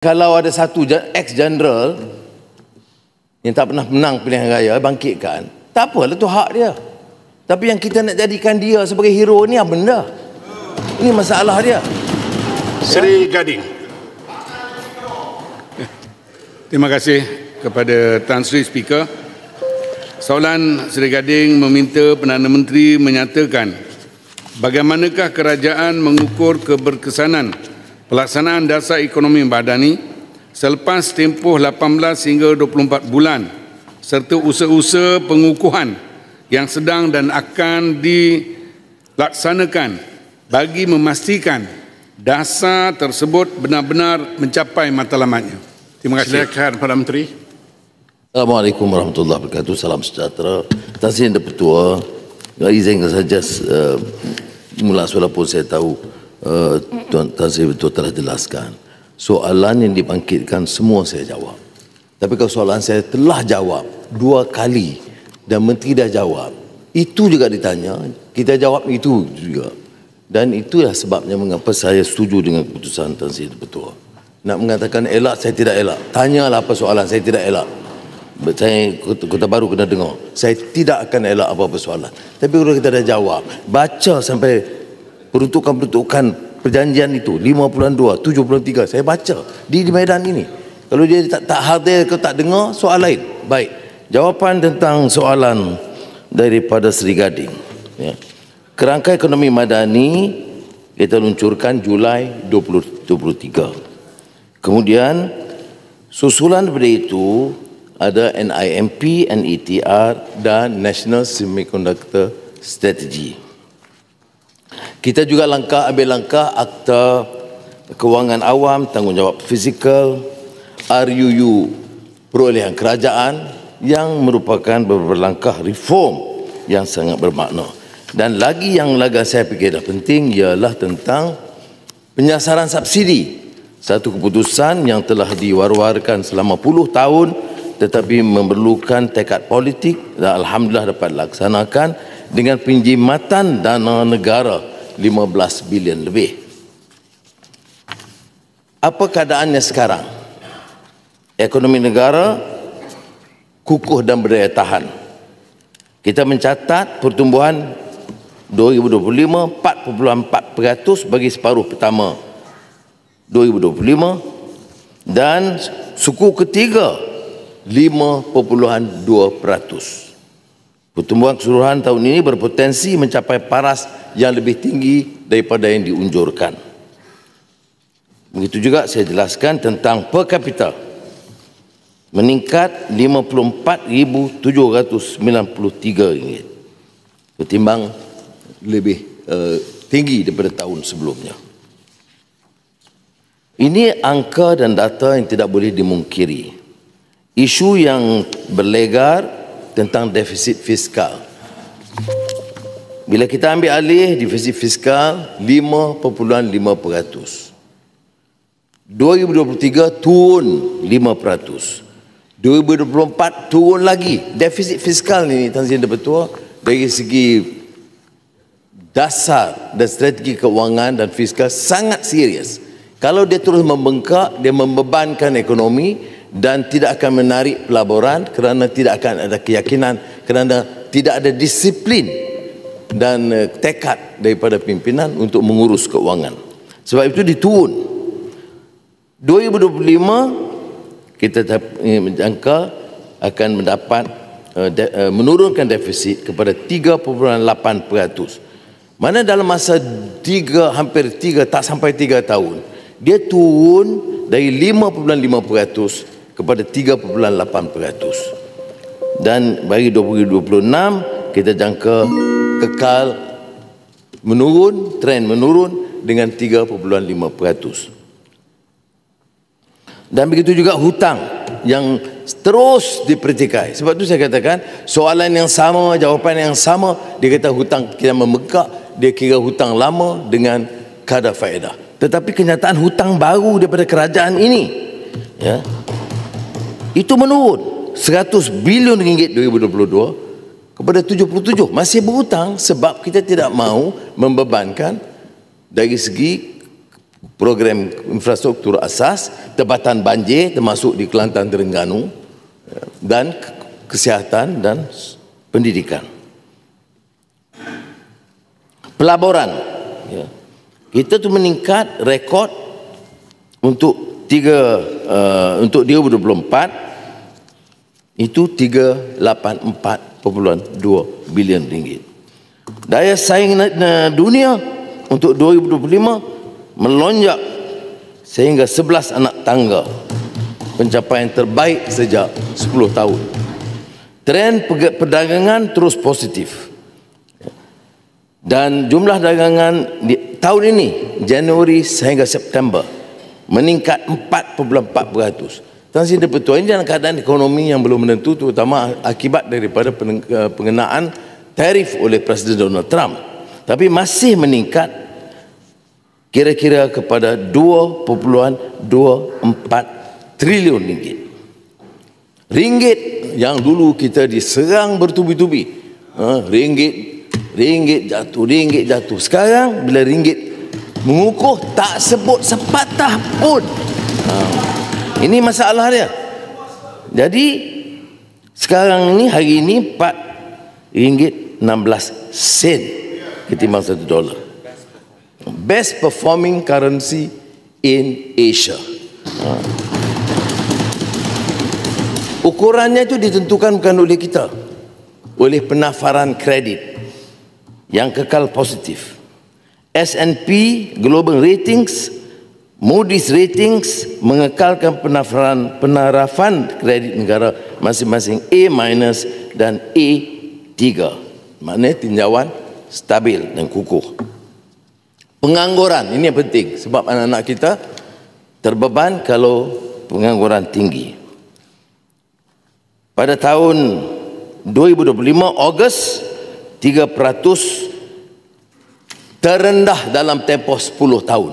Kalau ada satu ex-general yang tak pernah menang pilihan raya bangkitkan, tak apalah, tu hak dia. Tapi yang kita nak jadikan dia sebagai hero ni apa benda? Ini masalah dia. Seri Gading. Terima kasih kepada Tan Sri Speaker. Soalan Seri Gading meminta Perdana Menteri menyatakan bagaimanakah kerajaan mengukur keberkesanan pelaksanaan dasar ekonomi madani selepas tempoh 18 hingga 24 bulan serta usaha-usaha pengukuhan yang sedang dan akan dilaksanakan bagi memastikan dasar tersebut benar-benar mencapai matlamatnya. Terima kasih. Silakan Perdana Menteri. Assalamualaikum warahmatullahi wabarakatuh. Salam sejahtera. Terima kasih Yang Pertua. Izinkan saja mula walaupun saya tahu Tuan Sri Betul telah jelaskan. Soalan yang dibangkitkan semua saya jawab. Tapi kalau soalan saya telah jawab 2 kali dan Menteri dah jawab, itu juga ditanya, kita jawab itu juga. Dan itulah sebabnya mengapa saya setuju dengan keputusan Tan Sri Betul. Nak mengatakan elak, saya tidak elak. Tanyalah apa soalan, saya tidak elak. Saya Kota Baru kena dengar. Saya tidak akan elak apa-apa soalan. Tapi kalau kita dah jawab, baca sampai peruntukan-peruntukan perjanjian itu 5.2, 7.3 saya baca di medan ini. Kalau dia tak hadir ke tak dengar, soal lain. Baik, jawapan tentang soalan daripada Seri Gading, ya. Kerangka ekonomi madani kita luncurkan Julai 2023. Kemudian susulan daripada itu ada NIMP, NETR dan National Semiconductor Strategy. Kita juga ambil langkah Akta Kewangan Awam, Tanggungjawab Fizikal, RUU Perolehan Kerajaan yang merupakan beberapa langkah reform yang sangat bermakna. Dan lagi yang saya fikir dah penting ialah tentang penyasaran subsidi. Satu keputusan yang telah diwar-warkan selama puluh tahun tetapi memerlukan tekad politik dan alhamdulillah dapat dilaksanakan dengan penjimatan dana negara 15 bilion lebih. Apa keadaannya sekarang? Ekonomi negara kukuh dan berdaya tahan. Kita mencatat pertumbuhan 2025 4.4% bagi separuh pertama 2025 dan suku ketiga 5.2%. Pertumbuhan keseluruhan tahun ini berpotensi mencapai paras yang lebih tinggi daripada yang diunjurkan. Begitu juga saya jelaskan tentang per kapita meningkat RM54,793 ketimbang lebih tinggi daripada tahun sebelumnya. Ini angka dan data yang tidak boleh dimungkiri. Isu yang berlegar tentang defisit fiskal. Bila kita ambil alih defisit fiskal 5.5%. 2023 turun 5%. 2024 turun lagi. Defisit fiskal ini Tan Sri Betul dari segi dasar dan strategi keuangan dan fiskal sangat serius. Kalau dia terus membengkak, dia membebankan ekonomi dan tidak akan menarik pelaburan kerana tidak akan ada keyakinan, kerana tidak ada disiplin dan tekad daripada pimpinan untuk mengurus keuangan. Sebab itu diturun. 2025 kita menjangka akan mendapat menurunkan defisit kepada 3.8%. Mana dalam masa hampir 3 tak sampai 3 tahun dia turun dari 5.5% kepada 3.8%. Dan bagi 2026 kita jangka kekal menurun, tren menurun dengan 3.5%. Dan begitu juga hutang yang terus dipertikai. Sebab itu saya katakan soalan yang sama, jawapan yang sama. Dia kata hutang kita membengkak, dia kira hutang lama dengan kadar faedah. Tetapi kenyataan hutang baru daripada kerajaan ini, ya, itu menurun 100 bilion ringgit 2022 kepada 77. Masih berhutang sebab kita tidak mahu membebankan dari segi program infrastruktur asas, tempatan banjir termasuk di Kelantan, Terengganu, dan kesihatan dan pendidikan. Pelaburan, ya. Kita tu meningkat rekod untuk 2024 itu 384.2 bilion ringgit. Daya saing dunia untuk 2025 melonjak sehingga 11 anak tangga, pencapaian terbaik sejak 10 tahun. Trend perdagangan terus positif. Dan jumlah dagangan di tahun ini, Januari sehingga September, meningkat 4.4%. Tan Sri Pertua, ini dalam keadaan ekonomi yang belum menentu, terutama akibat daripada pengenaan tarif oleh Presiden Donald Trump. Tapi masih meningkat kira-kira kepada 2.24 triliun ringgit. Ringgit yang dulu kita diserang bertubi-tubi, ringgit jatuh. Sekarang bila ringgit mengukuh, tak sebut sepatah pun. Ini masalah dia. Jadi sekarang ini, hari ini RM4.16 ketimbang $1. Best performing currency in Asia. Ukurannya itu ditentukan bukan oleh kita, oleh penafaran kredit yang kekal positif. S&P Global Ratings, Moody's Ratings mengekalkan penarafan kredit negara masing-masing A- dan A3. Maknanya tinjauan stabil dan kukuh. Pengangguran, ini yang penting sebab anak-anak kita terbeban kalau pengangguran tinggi. Pada tahun 2025 Ogos 3%, terendah dalam tempoh 10 tahun.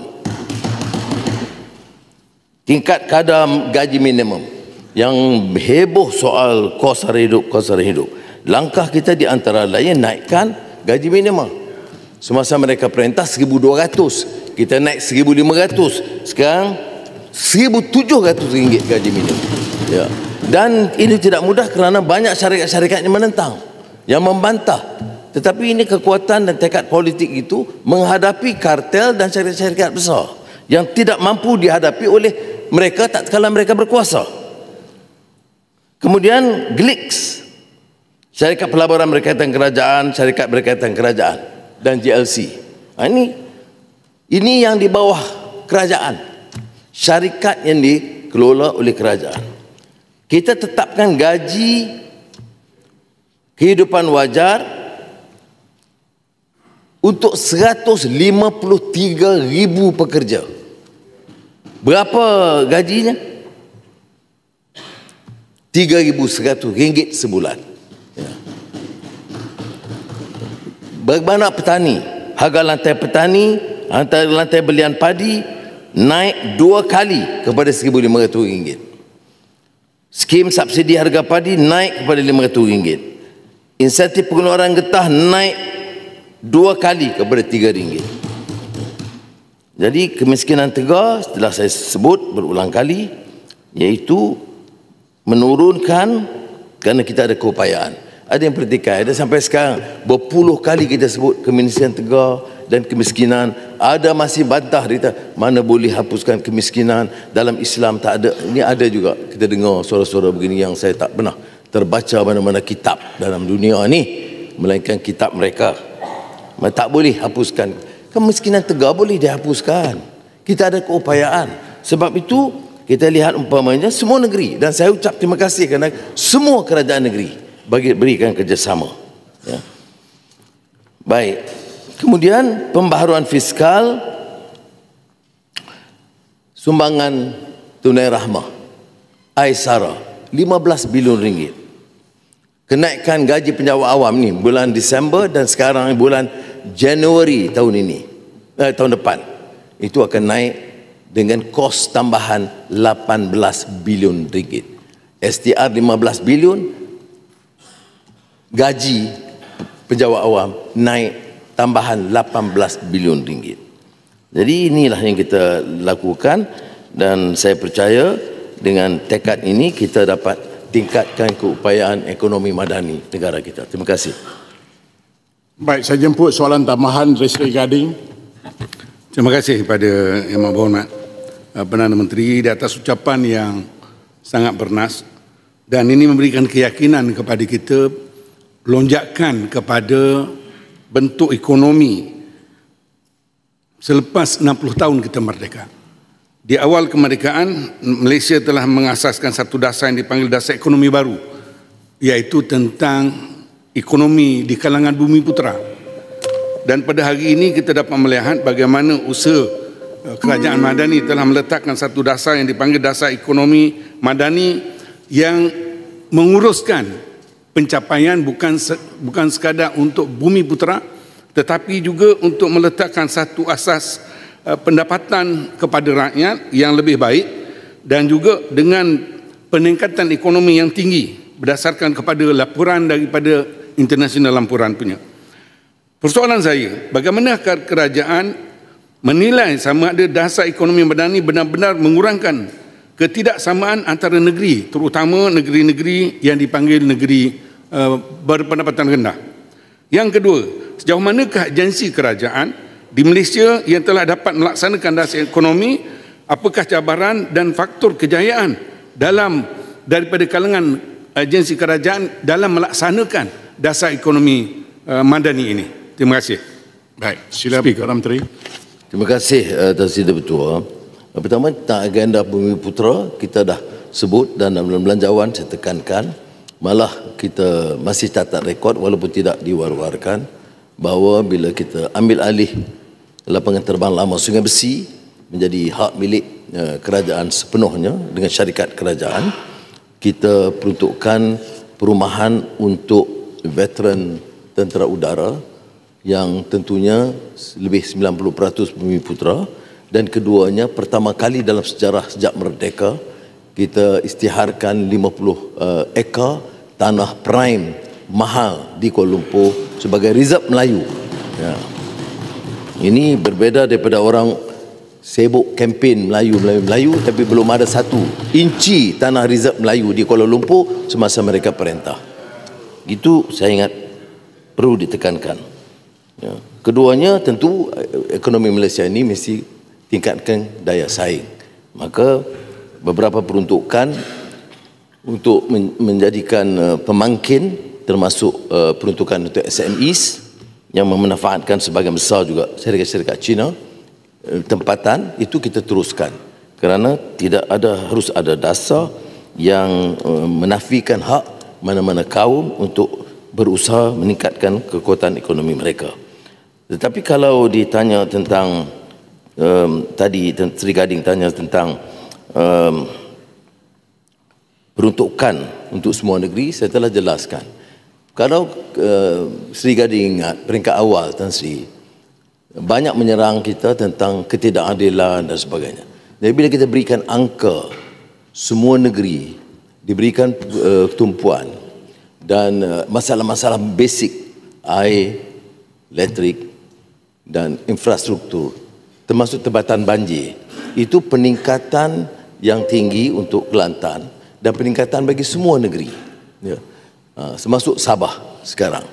Tingkat kadar gaji minimum yang heboh soal kos sara hidup. Langkah kita di antara lain naikkan gaji minimum. Semasa mereka perintah 1,200, kita naik 1,500. Sekarang 1,700 ringgit gaji minimum. Ya. Dan ini tidak mudah kerana banyak syarikat-syarikat yang menentang, yang membantah. Tetapi ini kekuatan dan tekad politik itu menghadapi kartel dan syarikat-syarikat besar yang tidak mampu dihadapi oleh mereka tak kala mereka berkuasa. Kemudian GLIX, syarikat pelaburan berkaitan kerajaan, syarikat berkaitan kerajaan, dan GLC. Ini yang di bawah kerajaan, syarikat yang dikelola oleh kerajaan. Kita tetapkan gaji kehidupan wajar untuk 153,000 pekerja. Berapa gajinya? RM3,100 sebulan. Ya. Bagaimana petani? Harga lantai petani, antara lantai belian padi naik 2 kali kepada RM1,500. Skim subsidi harga padi naik kepada RM500. Insentif pengeluaran getah naik 2 kali kepada RM3. Jadi kemiskinan tegar telah saya sebut berulang kali, iaitu menurunkan kerana kita ada keupayaan. Ada yang pertikai, ada sampai sekarang berpuluh kali kita sebut kemiskinan tegar dan kemiskinan. Ada masih bantah, kita mana boleh hapuskan kemiskinan, dalam Islam tak ada. Ini ada juga kita dengar suara-suara begini yang saya tak pernah terbaca mana-mana kitab dalam dunia ni, melainkan kitab mereka. Tak boleh hapuskan kemiskinan tegar, boleh dihapuskan. Kita ada keupayaan. Sebab itu kita lihat umpamanya semua negeri, dan saya ucap terima kasih kerana semua kerajaan negeri berikan kerjasama. Ya. Baik. Kemudian pembaharuan fiskal, sumbangan tunai rahmah Aisara 15 bilion ringgit. Kenaikan gaji penjawat awam ni bulan Disember dan sekarang bulan Januari tahun ini, tahun depan, itu akan naik dengan kos tambahan 18 bilion ringgit. STR 15 bilion, gaji penjawat awam naik tambahan 18 bilion ringgit. Jadi inilah yang kita lakukan dan saya percaya dengan tekad ini kita dapat tingkatkan keupayaan ekonomi madani negara kita. Terima kasih. Baik, saya jemput soalan tambahan dari Seri Gading. Terima kasih kepada Yang Amat Berhormat Perdana Menteri di atas ucapan yang sangat bernas dan ini memberikan keyakinan kepada kita lonjakan kepada bentuk ekonomi selepas 60 tahun kita merdeka. Di awal kemerdekaan, Malaysia telah mengasaskan satu dasar yang dipanggil dasar ekonomi baru, iaitu tentang ekonomi di kalangan bumi putera. Dan pada hari ini kita dapat melihat bagaimana usaha kerajaan madani telah meletakkan satu dasar yang dipanggil dasar ekonomi madani yang menguruskan pencapaian bukan sekadar untuk bumi putera tetapi juga untuk meletakkan satu asas pendapatan kepada rakyat yang lebih baik dan juga dengan peningkatan ekonomi yang tinggi berdasarkan kepada laporan daripada international lampuran punya. Persoalan saya, bagaimana kerajaan menilai sama ada dasar ekonomi madani benar-benar mengurangkan ketidaksamaan antara negeri, terutama negeri-negeri yang dipanggil negeri berpendapatan rendah. Yang kedua, sejauh manakah agensi kerajaan di Malaysia yang telah dapat melaksanakan dasar ekonomi, apakah cabaran dan faktor kejayaan daripada kalangan agensi kerajaan dalam melaksanakan dasar ekonomi madani ini? Terima kasih. Baik, sila Perdana Menteri. Terima kasih Tuan Sri Ketua. Pertama tentang agenda bumi putera kita dah sebut dan dalam belanjawan saya tekankan, malah kita masih catat rekod walaupun tidak diwar-warkan bahawa bila kita ambil alih lapangan terbang lama Sungai Besi menjadi hak milik kerajaan sepenuhnya dengan syarikat kerajaan, kita peruntukkan perumahan untuk veteran tentera udara yang tentunya lebih 90% bumi putera, dan keduanya pertama kali dalam sejarah sejak merdeka kita isytiharkan 50 ekar tanah prime mahal di Kuala Lumpur sebagai reserve Melayu. Ya. Ini berbeza daripada orang sibuk kempen Melayu tapi belum ada satu inci tanah reserve Melayu di Kuala Lumpur semasa mereka perintah. Itu saya ingat perlu ditekankan. Ya. Keduanya tentu ekonomi Malaysia ini mesti tingkatkan daya saing. Maka beberapa peruntukan untuk menjadikan pemangkin termasuk peruntukan untuk SMEs yang memanfaatkan sebagian besar juga syarikat-syarikat Cina tempatan itu kita teruskan kerana harus ada dasar yang menafikan hak mana-mana kaum untuk berusaha meningkatkan kekuatan ekonomi mereka. Tetapi kalau ditanya tentang tadi Sri Gading tanya tentang peruntukan untuk semua negeri, saya telah jelaskan. Kalau Sri Gading ingat peringkat awal Tan Sri banyak menyerang kita tentang ketidakadilan dan sebagainya. Jadi bila kita berikan angka semua negeri diberikan tumpuan dan masalah-masalah basic air, elektrik dan infrastruktur termasuk tempatan banjir, itu peningkatan yang tinggi untuk Kelantan dan peningkatan bagi semua negeri. Ya. Termasuk Sabah sekarang.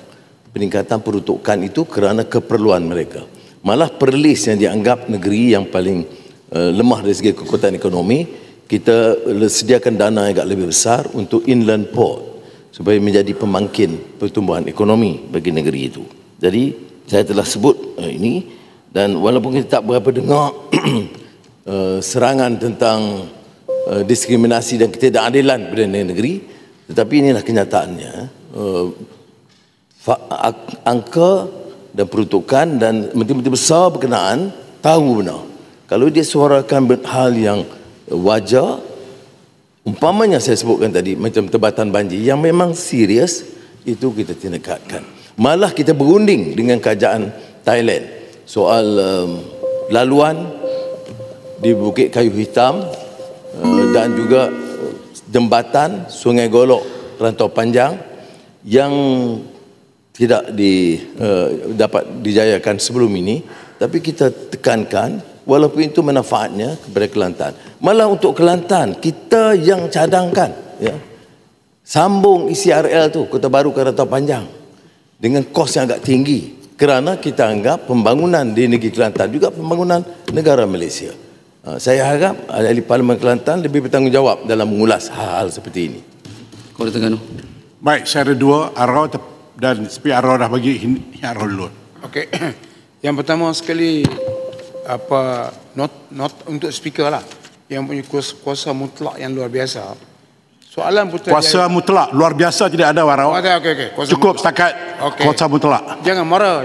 Peningkatan peruntukan itu kerana keperluan mereka. Malah Perlis yang dianggap negeri yang paling lemah dari segi kekuatan ekonomi, kita sediakan dana yang agak lebih besar untuk inland port supaya menjadi pemangkin pertumbuhan ekonomi bagi negeri itu. Jadi saya telah sebut ini, dan walaupun kita tak berapa dengar serangan tentang diskriminasi dan ketidakadilan pada negeri, tetapi inilah kenyataannya. Angka dan peruntukan dan menteri-menteri besar berkenaan tahu benar. Kalau dia suarakan hal yang wajar, umpamanya saya sebutkan tadi macam tempatan banjir yang memang serius, itu kita tindakan. Malah kita berunding dengan kerajaan Thailand soal laluan di Bukit Kayu Hitam dan juga jembatan Sungai Golok Rantau Panjang yang tidak dapat dijayakan sebelum ini Tapi kita tekankan walaupun itu manfaatnya kepada Kelantan. Malah untuk Kelantan kita yang cadangkan, ya, sambung ECRL tu, Kota Baru ke Rantau Panjang, dengan kos yang agak tinggi, kerana kita anggap pembangunan di negeri Kelantan juga pembangunan negara Malaysia. Saya harap ahli Parlimen Kelantan lebih bertanggungjawab dalam mengulas hal-hal seperti ini. Kuala Terengganu. Baik, saya ada dua, Arau dan seperti Arau dah bagi, Arau dulu. Okey. Yang pertama sekali, not untuk speaker lah, yang punya kuasa mutlak yang luar biasa. Soalan Putrajaya. Kuasa mutlak luar biasa tidak ada, Arau. Okey. Cukup setakat kuasa mutlak. Jangan marah.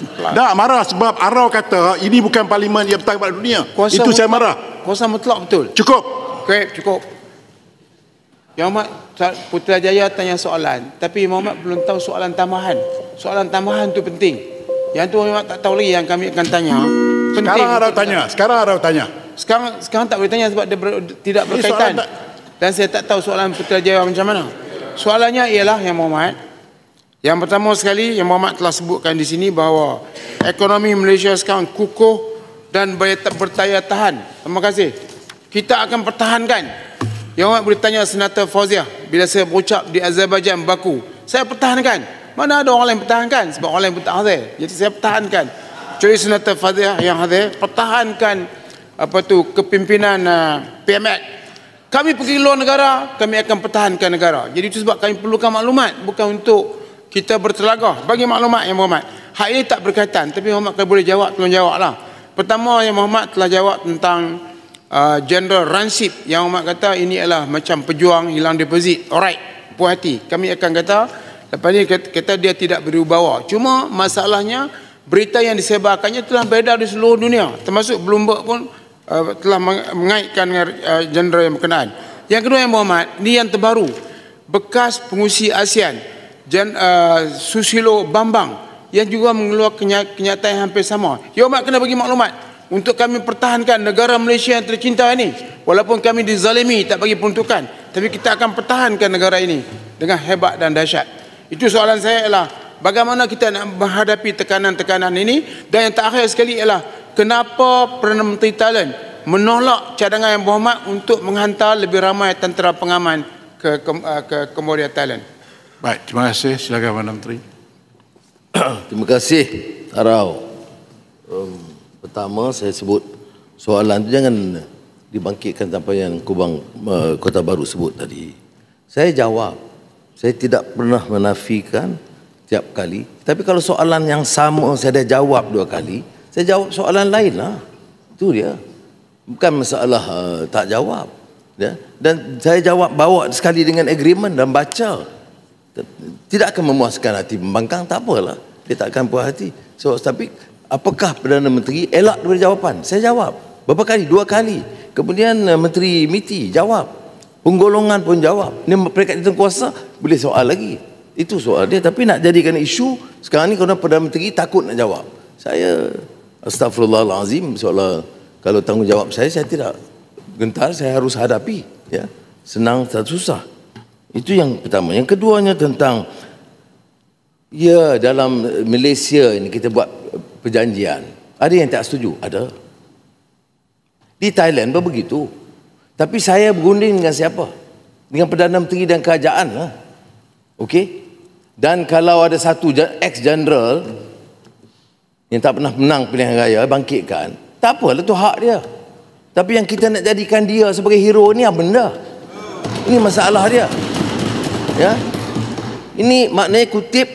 Tak marah sebab Arau kata ini bukan parlimen yang bertanggung pada dunia. Kuasa Itu mutlak, saya marah. Kuasa mutlak betul. Cukup. Okey, cukup. Yang Muhammad Putrajaya tanya soalan, tapi Muhammad belum tahu soalan tambahan. Soalan tambahan tu penting. Yang tu Muhammad tak tahu lagi, yang kami akan tanya. Penting. Sekarang Arau tanya. Sekarang tak boleh tanya sebab dia tidak berkaitan. Dan saya tak tahu soalan Putrajaya macam mana. Soalannya ialah yang Muhammad. Yang pertama sekali, yang Muhammad telah sebutkan di sini bahawa ekonomi Malaysia sekarang kukuh dan bertaya tahan. Terima kasih. Kita akan pertahankan. Yang Muhammad boleh tanya Senator Fauziah bila saya berucap di Azerbaijan, Baku. Saya pertahankan. Mana ada orang lain pertahankan? Sebab orang lain pun tak hadir. Jadi saya pertahankan. Kecuali Senator Fauziah yang hadir, pertahankan kepimpinan PMX. Kami pergi luar negara, kami akan pertahankan negara. Jadi itu sebab kami perlukan maklumat, bukan untuk kita bertelagah. Bagi maklumat yang Muhammad. Hak ini tak berkaitan, tapi Muhammad kalau boleh jawab, tolong jawablah. Pertama, yang Muhammad telah jawab tentang General Ransip, yang Muhammad kata ini adalah macam pejuang hilang deposit. Alright, puas hati. Kami akan kata, lepas ni kata dia tidak berwibawa. Cuma masalahnya, berita yang disebarkannya telah beredar di seluruh dunia. Termasuk Bloomberg pun telah mengaitkan dengan general yang berkenaan. Yang kedua yang Muhammad, ni yang terbaru, bekas pengurusi ASEAN Susilo Bambang yang juga mengeluarkan kenyataan yang hampir sama. Ya Muhammad kena bagi maklumat untuk kami pertahankan negara Malaysia yang tercinta ini. Walaupun kami dizalimi, tak bagi peruntukan, tapi kita akan pertahankan negara ini dengan hebat dan dahsyat. Itu soalan saya ialah bagaimana kita nak menghadapi tekanan-tekanan ini. Dan yang terakhir sekali ialah kenapa Perdana Menteri Thailand menolak cadangan yang Muhammad untuk menghantar lebih ramai tentera pengaman ke Cambodia, Thailand. Baik, terima kasih. Silakan Perdana Menteri. Terima kasih, Arau. Pertama, saya sebut soalan itu jangan dibangkitkan tanpa yang Kubang Kota Baru sebut tadi. Saya jawab. Saya tidak pernah menafikan tiap kali. Tapi kalau soalan yang sama saya dah jawab 2 kali, saya jawab soalan lain lah. Itu dia. Bukan masalah tak jawab. Ya? Dan saya jawab bawa sekali dengan agreement dan baca. Tidak akan memuaskan hati pembangkang, tak apalah. Dia tak akan puas hati. So, tapi apakah Perdana Menteri elak daripada jawapan? Saya jawab. Berapa kali? 2 kali. Kemudian Menteri MITI jawab. Penggolongan pun jawab. Ini peringkat di kuasa boleh soal lagi. Itu soal dia. Tapi nak jadikan isu sekarang ni kerana Perdana Menteri takut nak jawab. Saya astagfirullahalazim, seolah kalau tanggungjawab saya tidak gentar, saya harus hadapi. Ya, senang tak susah. Itu yang pertama. Yang keduanya tentang ya dalam Malaysia ini kita buat perjanjian. Ada yang tak setuju? Ada. Di Thailand pun begitu. Tapi saya berunding dengan siapa? Dengan Perdana Menteri dan kerajaan lah. Okey? Dan kalau ada satu ex-general yang tak pernah menang pilihan raya, bangkitkan, tak apalah, itu hak dia. Tapi yang kita nak jadikan dia sebagai hero ni apa benda? Ini masalah dia. Ya? Ini maknanya kutip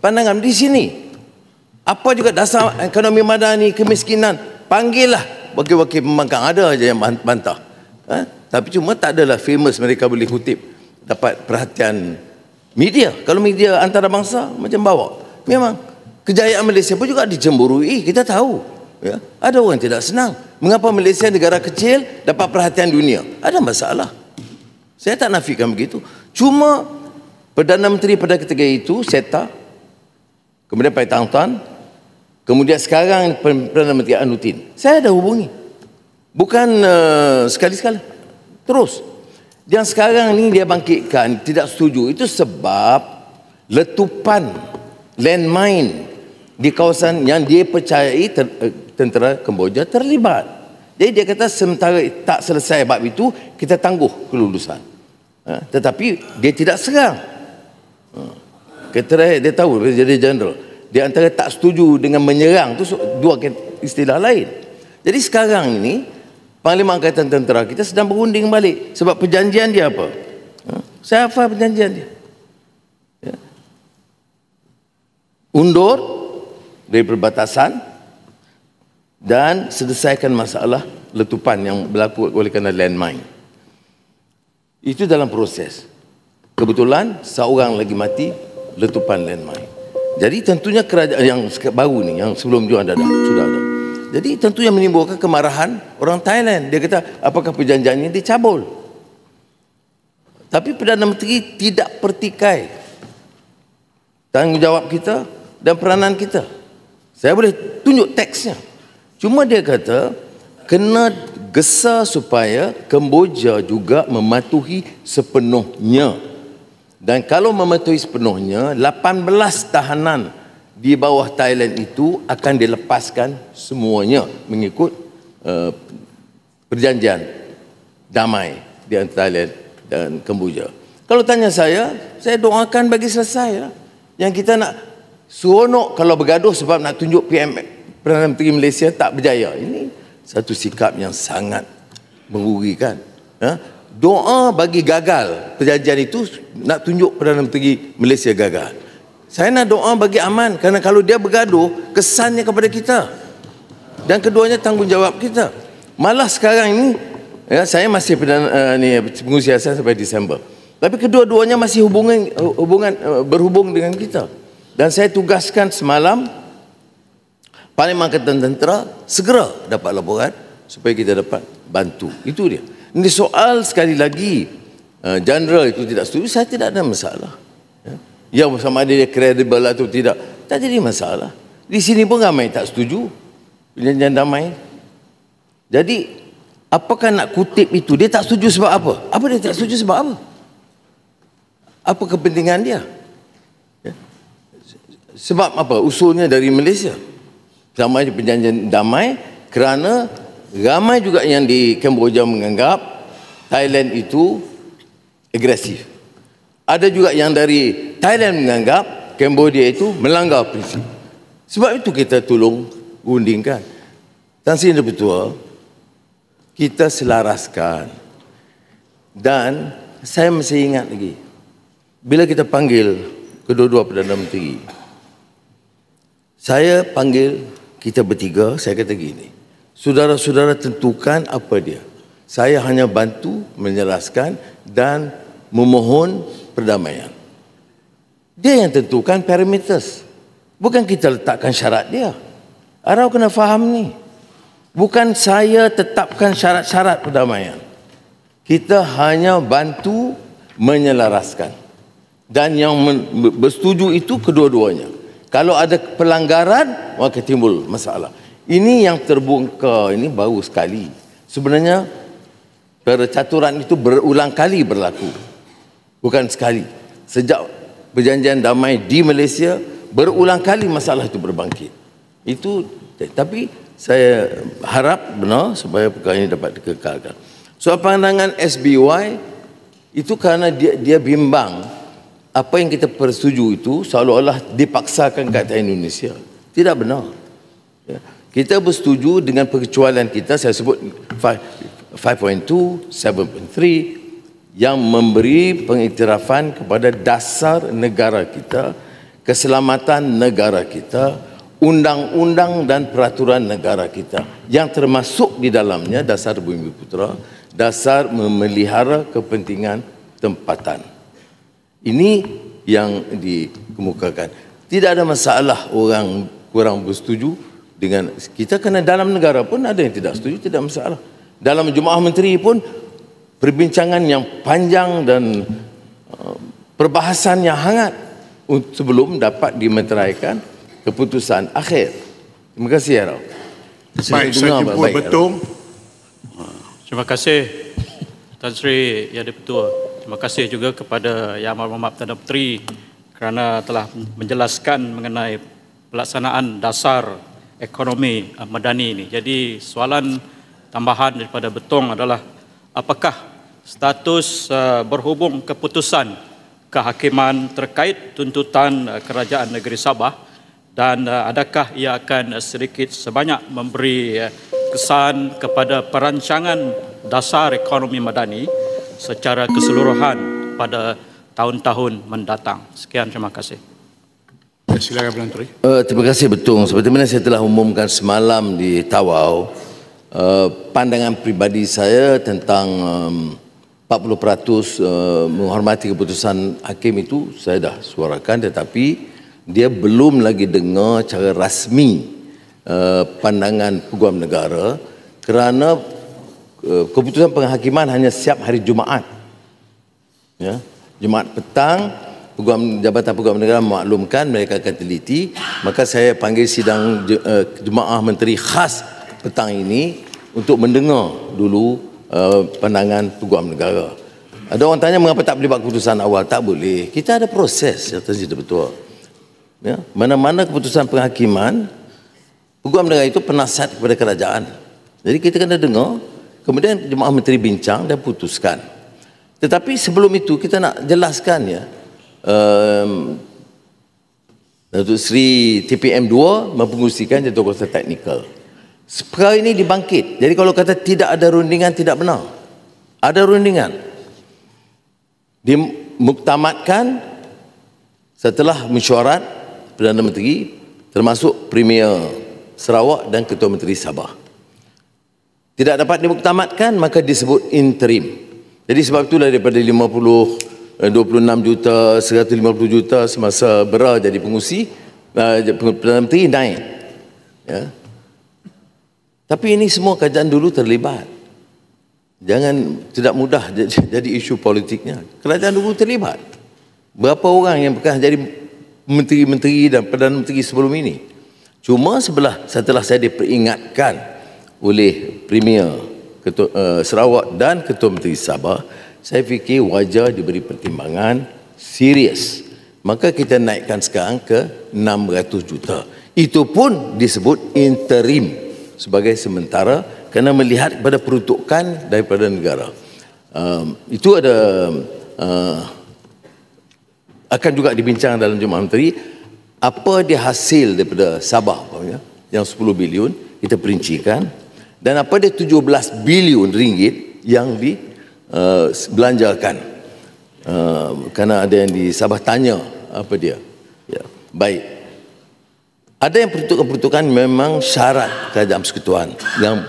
pandangan di sini. Apa juga dasar ekonomi madani, kemiskinan, panggillah wakil-wakil pembangkang, ada aja yang bantah. Tapi cuma tak adalah famous mereka boleh kutip dapat perhatian media. Kalau media antarabangsa macam bawa, memang kejayaan Malaysia pun juga dicemburui, kita tahu. Ya, ada orang tidak senang. Mengapa Malaysia negara kecil dapat perhatian dunia? Ada masalah. Saya tak nafikan begitu. Cuma Perdana Menteri pada ketika itu Seta, kemudian Pai Tang Tan, kemudian sekarang Perdana Menteri Anutin, saya dah hubungi. Bukan sekali-sekala, terus. Yang sekarang ni dia bangkitkan tidak setuju, itu sebab letupan landmine di kawasan yang dia percayai tentera Kemboja terlibat. Jadi dia kata sementara tak selesai bab itu, kita tangguh kelulusan. Tetapi dia tidak serang. Kata dia tahu, jadi jeneral. Dia antara tak setuju dengan menyerang tu dua istilah lain. Jadi sekarang ini Panglima Angkatan Tentera kita sedang berunding balik. Sebab perjanjian dia apa? Saya hafal perjanjian dia. Undur dari perbatasan dan selesaikan masalah letupan yang berlaku oleh kerana landmine. Itu dalam proses. Kebetulan seorang lagi mati letupan landmine. Jadi tentunya kerajaan yang baru ni, yang sebelum juga sudah ada. Jadi tentunya menimbulkan kemarahan orang Thailand. Dia kata, apakah perjanjian ini dicabul? Tapi Perdana Menteri tidak pertikai tanggungjawab kita dan peranan kita. Saya boleh tunjuk teksnya. Cuma dia kata, kena gesa supaya Kemboja juga mematuhi sepenuhnya. Dan kalau mematuhi sepenuhnya, 18 tahanan di bawah Thailand itu akan dilepaskan semuanya mengikut perjanjian damai di antara Thailand dan Kemboja. Kalau tanya saya doakan bagi selesai lah. Yang kita nak seronok kalau bergaduh sebab nak tunjuk Perdana Menteri Malaysia tak berjaya. Ini satu sikap yang sangat merugikan. Doa bagi gagal perjanjian itu nak tunjuk Perdana Menteri Malaysia gagal. Saya nak doa bagi aman, kerana kalau dia bergaduh kesannya kepada kita dan keduanya tanggungjawab kita. Malah sekarang ini saya masih pengurusi asas sampai Disember, tapi kedua-duanya masih berhubung dengan kita. Dan saya tugaskan semalam Panglima Angkatan Tentera segera dapat laporan supaya kita dapat bantu. Itu dia. Ini soal sekali lagi general itu tidak setuju, saya tidak ada masalah. Yang sama ada dia kredibel atau tidak, tak jadi masalah. Di sini pun ramai tak setuju perjanjian damai. Jadi apakah nak kutip itu? Dia tak setuju sebab apa? Apa dia tak setuju sebab apa? Apa kepentingan dia? Sebab apa? Usulnya dari Malaysia. Sama ada perjanjian damai kerana ramai juga yang di Kemboja menganggap Thailand itu agresif. Ada juga yang dari Thailand menganggap Kemboja itu melanggar prinsip. Sebab itu kita tolong rundingkan. Tan Sri Yang Bertuah, kita selaraskan. Dan saya masih ingat lagi, bila kita panggil kedua-dua Perdana Menteri, saya panggil kita bertiga, saya kata gini, saudara-saudara tentukan apa dia. Saya hanya bantu menjelaskan dan memohon perdamaian. Dia yang tentukan parameters. Bukan kita letakkan syarat dia. Arau kena faham ni. Bukan saya tetapkan syarat-syarat perdamaian. Kita hanya bantu menyelaraskan. Dan yang bersetuju itu kedua-duanya. Kalau ada pelanggaran, maka timbul masalah. Ini yang terbongkar ini baru sekali. Sebenarnya percaturan itu berulang kali berlaku. Bukan sekali. Sejak perjanjian damai di Malaysia, berulang kali masalah itu berbangkit. Itu, tapi saya harap benar supaya perkara ini dapat dikekalkan. Soal pandangan SBY itu kerana dia bimbang apa yang kita persetuju itu seolah-olah dipaksakan ke atas Indonesia. Tidak benar. Kita bersetuju dengan perkecualian kita, saya sebut 5.2, 7.3 yang memberi pengiktirafan kepada dasar negara kita, keselamatan negara kita, undang-undang dan peraturan negara kita yang termasuk di dalamnya dasar Bumiputera, dasar memelihara kepentingan tempatan. Ini yang dikemukakan. Tidak ada masalah orang kurang bersetuju dengan kita, kerana dalam negara pun ada yang tidak setuju, tidak masalah. Dalam Jemaah Menteri pun perbincangan yang panjang dan perbahasan yang hangat sebelum dapat dimeteraikan keputusan akhir. Terima kasih, Arau. Baik, saya jumpa betul. Terima kasih Tan Sri Yang Di-Pertua. Terima kasih juga kepada Yang Amat Perdana Menteri kerana telah menjelaskan mengenai pelaksanaan dasar ekonomi Madani ini. Jadi soalan tambahan daripada Betong adalah apakah status berhubung keputusan kehakiman terkait tuntutan Kerajaan Negeri Sabah dan adakah ia akan sedikit sebanyak memberi kesan kepada perancangan dasar ekonomi Madani secara keseluruhan pada tahun-tahun mendatang. Sekian, terima kasih. Silakan Perdana Menteri. Terima kasih Betong. Seperti mana saya telah umumkan semalam di Tawau, pandangan pribadi saya tentang 40% menghormati keputusan hakim itu saya dah suarakan, tetapi dia belum lagi dengar cara rasmi pandangan Peguam Negara kerana keputusan penghakiman hanya siap hari Jumaat. Ya, Jumaat petang Jabatan Peguam Negara memaklumkan mereka akan teliti, maka saya panggil sidang Jemaah Menteri khas petang ini untuk mendengar dulu pandangan Peguam Negara. Ada orang tanya mengapa tak boleh buat keputusan awal. Tak boleh. Kita ada proses yang betul. Ya, mana-mana keputusan penghakiman, Peguam Negara itu penasihat kepada kerajaan. Jadi kita kena dengar, kemudian Jemaah Menteri bincang dan putuskan. Tetapi sebelum itu kita nak jelaskan ya, Datuk Seri TPM 2 mempengusikan jatuh kuasa teknikal. Perkara ini dibangkit. Jadi kalau kata tidak ada rundingan, tidak benar. Ada rundingan. Dimuktamadkan setelah mesyuarat Perdana Menteri, termasuk Premier Sarawak dan Ketua Menteri Sabah. Tidak dapat dimuktamadkan, maka disebut interim. Jadi sebab itulah daripada 26 juta, 150 juta semasa Bera jadi pengusi, Perdana Menteri naik. Ya. Tapi ini semua kerajaan dulu terlibat. Jangan tidak mudah jadi isu politiknya. Kerajaan dulu terlibat. Berapa orang yang bekas jadi menteri-menteri dan Perdana Menteri sebelum ini. Cuma setelah saya diperingatkan oleh Premier Sarawak dan Ketua Menteri Sabah, saya fikir wajar diberi pertimbangan serius. Maka kita naikkan sekarang ke 600 juta. Itu pun disebut interim sebagai sementara kerana melihat kepada peruntukan daripada negara. Itu ada akan juga dibincang dalam Jemaah Menteri apa dia hasil daripada Sabah yang 10 bilion kita perincikan, dan apa dia 17 bilion ringgit yang dibelanjakan. Kerana ada yang di Sabah tanya apa dia. Ya, baik. Ada yang peruntukan-peruntukan memang syarat kerajaan persekutuan, yang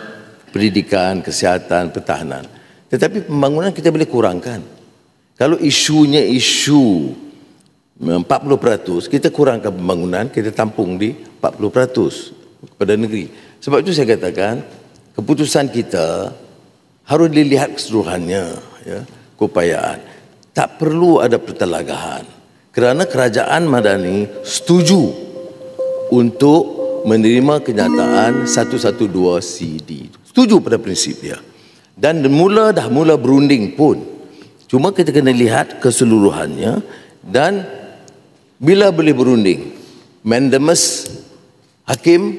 pendidikan, kesihatan, pertahanan. Tetapi pembangunan kita boleh kurangkan. Kalau isunya isu 40%, kita kurangkan pembangunan, kita tampung di 40% kepada negeri. Sebab itu saya katakan keputusan kita harus dilihat keseluruhannya, ya, keupayaan. Tak perlu ada pertelagahan. Kerana kerajaan Madani setuju untuk menerima kenyataan 112 CD. Setuju pada prinsip dia. Dan dah mula berunding pun. Cuma kita kena lihat keseluruhannya, dan bila boleh berunding, Mandamus Hakim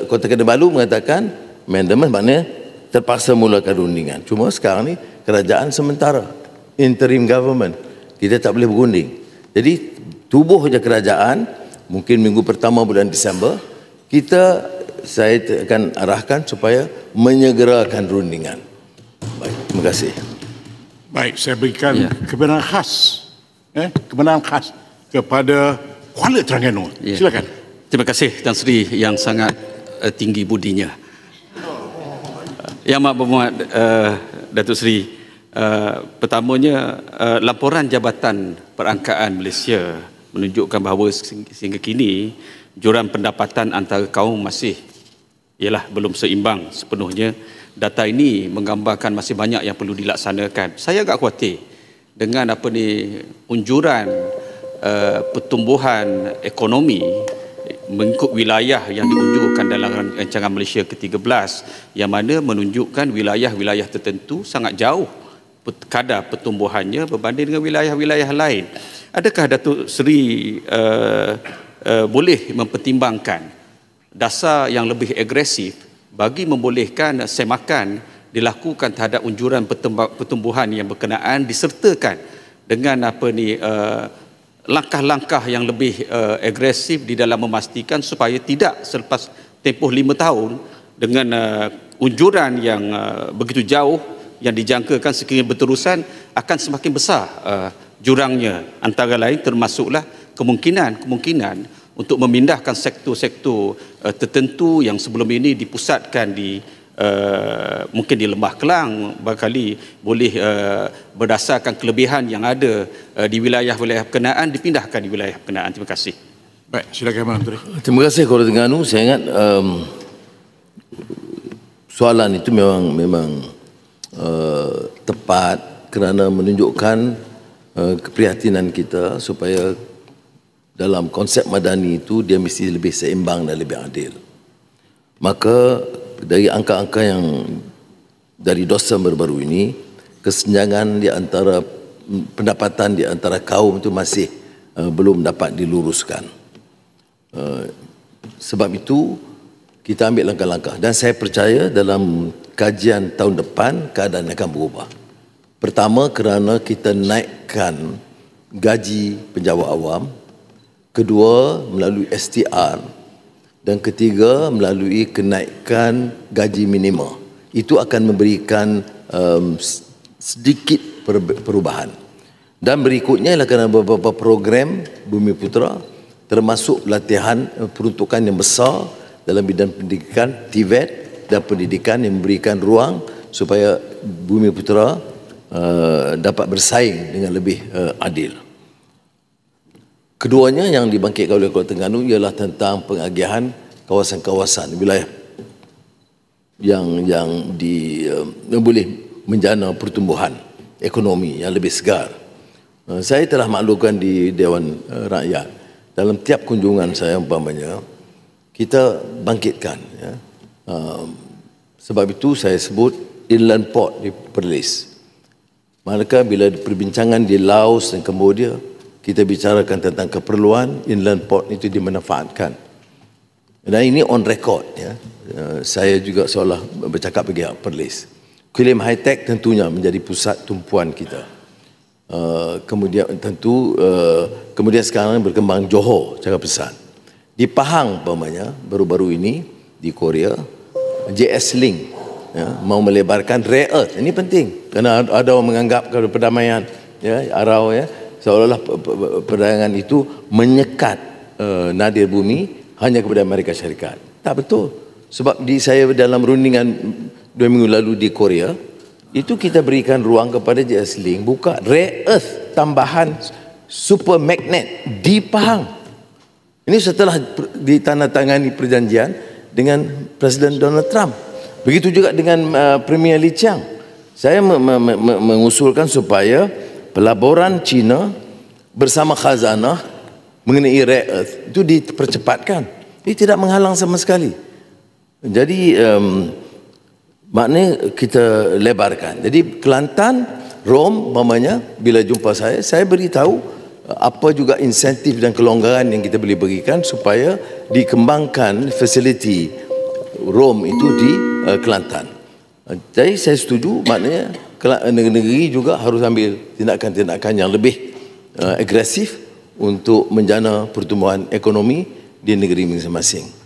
Kota Kinabalu mengatakan Mandamus maknanya terpaksa mulakan rundingan. Cuma sekarang ni kerajaan sementara, interim government, kita tak boleh berunding. Jadi tubuh je kerajaan, mungkin minggu pertama bulan Disember saya akan arahkan supaya menyegerakan rundingan. Baik, terima kasih. Baik, saya berikan kebenaran khas. Kebenaran khas kepada Kuala Terengganu. Silakan. Terima kasih Tan Sri yang sangat tinggi budinya. Yang Amat Berhormat Datuk Seri, pertamanya laporan Jabatan Perangkaan Malaysia menunjukkan bahawa sehingga kini jurang pendapatan antara kaum masih belum seimbang sepenuhnya. Data ini menggambarkan masih banyak yang perlu dilaksanakan. Saya agak khawatir dengan unjuran pertumbuhan ekonomi mengikut wilayah yang diunjurkan dalam rancangan Malaysia ke-13, yang mana menunjukkan wilayah-wilayah tertentu sangat jauh kadar pertumbuhannya berbanding dengan wilayah-wilayah lain. Adakah Datuk Seri boleh mempertimbangkan dasar yang lebih agresif bagi membolehkan semakan dilakukan terhadap unjuran pertumbuhan yang berkenaan, disertakan dengan langkah-langkah yang lebih agresif di dalam memastikan supaya tidak selepas tempoh 5 tahun dengan unjuran yang begitu jauh yang dijangkakan sekiranya berterusan akan semakin besar jurangnya, antara lain termasuklah kemungkinan untuk memindahkan sektor-sektor tertentu yang sebelum ini dipusatkan di mungkin di Lembah Kelang, barangkali boleh berdasarkan kelebihan yang ada di wilayah-wilayah berkenaan dipindahkan di wilayah berkenaan. Terima kasih. Baik, silakan Menteri. Terima kasih Ketua Terengganu. Saya ingat soalan itu memang tepat kerana menunjukkan keprihatinan kita supaya dalam konsep madani itu dia mesti lebih seimbang dan lebih adil. Maka dari angka-angka yang dari dosa baru-baru ini, kesenjangan di antara pendapatan di antara kaum itu masih belum dapat diluruskan. Sebab itu kita ambil langkah-langkah dan saya percaya dalam kajian tahun depan keadaan akan berubah. Pertama, kerana kita naikkan gaji penjawat awam. Kedua, melalui STR. Dan ketiga, melalui kenaikan gaji minima. Itu akan memberikan sedikit perubahan. Dan berikutnya ialah kerana beberapa program Bumi Putera, termasuk pelatihan peruntukan yang besar dalam bidang pendidikan, TVET, dan pendidikan yang memberikan ruang supaya Bumi Putera dapat bersaing dengan lebih adil. Keduanya yang dibangkitkan oleh Ketua Terengganu ialah tentang pengagihan kawasan-kawasan wilayah yang boleh menjana pertumbuhan ekonomi yang lebih segar. Saya telah maklumkan di Dewan Rakyat dalam tiap kunjungan saya umpamanya kita bangkitkan. Sebab itu saya sebut inland port di Perlis. Manakala bila perbincangan di Laos dan Cambodia, kita bicarakan tentang keperluan inland port itu dimanfaatkan. Dan ini on record. Saya juga seolah bercakap bagi Perlis. Kulim High Tech tentunya menjadi pusat tumpuan kita. Kemudian kemudian sekarang berkembang Johor, Cakap Pesan. Di Pahang umpamanya baru-baru ini di Korea, JS Link mau melebarkan rare earth. Ini penting kerana ada orang menganggap kalau perdamaian arau seolah-olah perdagangan itu menyekat nadir bumi hanya kepada Amerika Syarikat. Tak betul. Sebab saya dalam rundingan 2 minggu lalu di Korea, itu kita berikan ruang kepada JS Link buka rare earth tambahan super magnet di Pahang. Ini setelah ditandatangani perjanjian dengan Presiden Donald Trump. Begitu juga dengan Premier Li Qiang. Saya mengusulkan supaya pelaburan China bersama khazanah mengenai rare earth itu dipercepatkan. Ini tidak menghalang sama sekali. Jadi maknanya kita lebarkan. Jadi Kelantan, Rom umpamanya bila jumpa saya beritahu apa juga insentif dan kelonggaran yang kita boleh berikan supaya dikembangkan fasiliti Rom itu di Kelantan. Jadi saya setuju, maknanya negeri juga harus ambil tindakan-tindakan yang lebih agresif untuk menjana pertumbuhan ekonomi di negeri masing-masing.